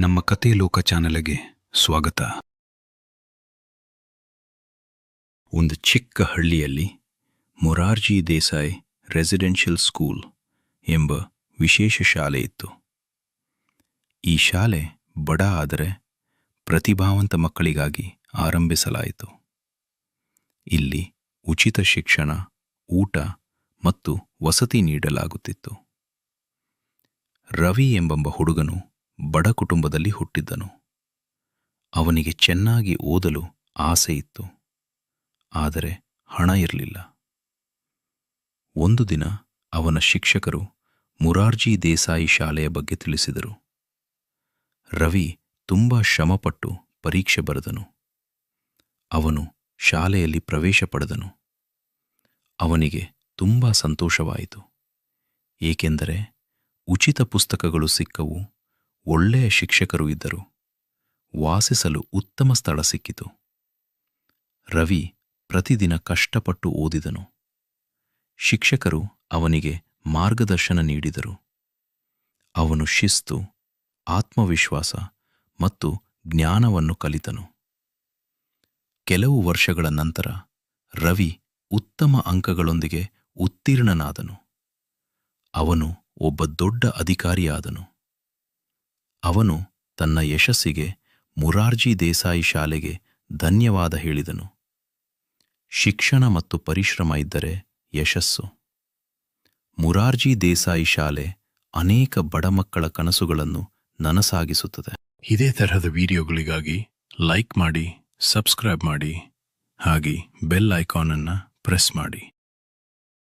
ನಮ್ಮ ಕತೆ ಲೋಕ ಚಾನೆಲ್ಗೆ ಸ್ವಾಗತ. ಒಂದು ಚಿಕ್ಕ ಹಳ್ಳಿಯಲ್ಲಿ ಮೊರಾರ್ಜಿ ದೇಸಾಯಿ ರೆಸಿಡೆನ್ಷಿಯಲ್ ಸ್ಕೂಲ್ ಎಂಬ ವಿಶೇಷ ಶಾಲೆ ಇತ್ತು. ಈ ಶಾಲೆ ಬಡ ಆದರೆ ಪ್ರತಿಭಾವಂತ ಮಕ್ಕಳಿಗಾಗಿ ಆರಂಭಿಸಲಾಯಿತು. ಇಲ್ಲಿ ಉಚಿತ ಶಿಕ್ಷಣ, ಊಟ ಮತ್ತು ವಸತಿ ನೀಡಲಾಗುತ್ತಿತ್ತು. ರವಿ ಎಂಬ ಹುಡುಗನು ಬಡ ಕುಟುಂಬದಲ್ಲಿ ಹುಟ್ಟಿದ್ದನು. ಅವನಿಗೆ ಚೆನ್ನಾಗಿ ಓದಲು ಆಸೆ ಇತ್ತು, ಆದರೆ ಹಣ ಇರಲಿಲ್ಲ. ಒಂದು ದಿನ ಅವನ ಶಿಕ್ಷಕರು ಮೊರಾರ್ಜಿ ದೇಸಾಯಿ ಶಾಲೆಯ ಬಗ್ಗೆ ತಿಳಿಸಿದರು. ರವಿ ತುಂಬ ಶ್ರಮಪಟ್ಟು ಪರೀಕ್ಷೆ ಬರೆದನು. ಅವನು ಶಾಲೆಯಲ್ಲಿ ಪ್ರವೇಶ ಪಡೆದನು. ಅವನಿಗೆ ತುಂಬ ಸಂತೋಷವಾಯಿತು, ಏಕೆಂದರೆ ಉಚಿತ ಪುಸ್ತಕಗಳು ಸಿಕ್ಕವು, ಒಳ್ಳೆಯ ಶಿಕ್ಷಕರು ಇದ್ದರು, ವಾಸಿಸಲು ಉತ್ತಮ ಸ್ಥಳ ಸಿಕ್ಕಿತು. ರವಿ ಪ್ರತಿದಿನ ಕಷ್ಟಪಟ್ಟು ಓದಿದನು. ಶಿಕ್ಷಕರು ಅವನಿಗೆ ಮಾರ್ಗದರ್ಶನ ನೀಡಿದರು. ಅವನು ಶಿಸ್ತು, ಆತ್ಮವಿಶ್ವಾಸ ಮತ್ತು ಜ್ಞಾನವನ್ನು ಕಲಿತನು. ಕೆಲವು ವರ್ಷಗಳ ನಂತರ ರವಿ ಉತ್ತಮ ಅಂಕಗಳೊಂದಿಗೆ ಉತ್ತೀರ್ಣನಾದನು. ಅವನು ಒಬ್ಬ ದೊಡ್ಡ ಅಧಿಕಾರಿಯಾದನು. ಅವನು ತನ್ನ ಯಶಸ್ಸಿಗೆ ಮೊರಾರ್ಜಿ ದೇಸಾಯಿ ಶಾಲೆಗೆ ಧನ್ಯವಾದ ಹೇಳಿದನು. ಶಿಕ್ಷಣ ಮತ್ತು ಪರಿಶ್ರಮ ಇದ್ದರೆ ಯಶಸ್ಸು. ಮೊರಾರ್ಜಿ ದೇಸಾಯಿ ಶಾಲೆ ಅನೇಕ ಬಡ ಮಕ್ಕಳ ಕನಸುಗಳನ್ನು ನನಸಾಗಿಸುತ್ತದೆ. ಇದೇ ತರಹದ ವಿಡಿಯೋಗಳಿಗಾಗಿ ಲೈಕ್ ಮಾಡಿ, ಸಬ್ಸ್ಕ್ರೈಬ್ ಮಾಡಿ, ಹಾಗೆ ಬೆಲ್ ಐಕಾನ್ ಅನ್ನು ಪ್ರೆಸ್ ಮಾಡಿ.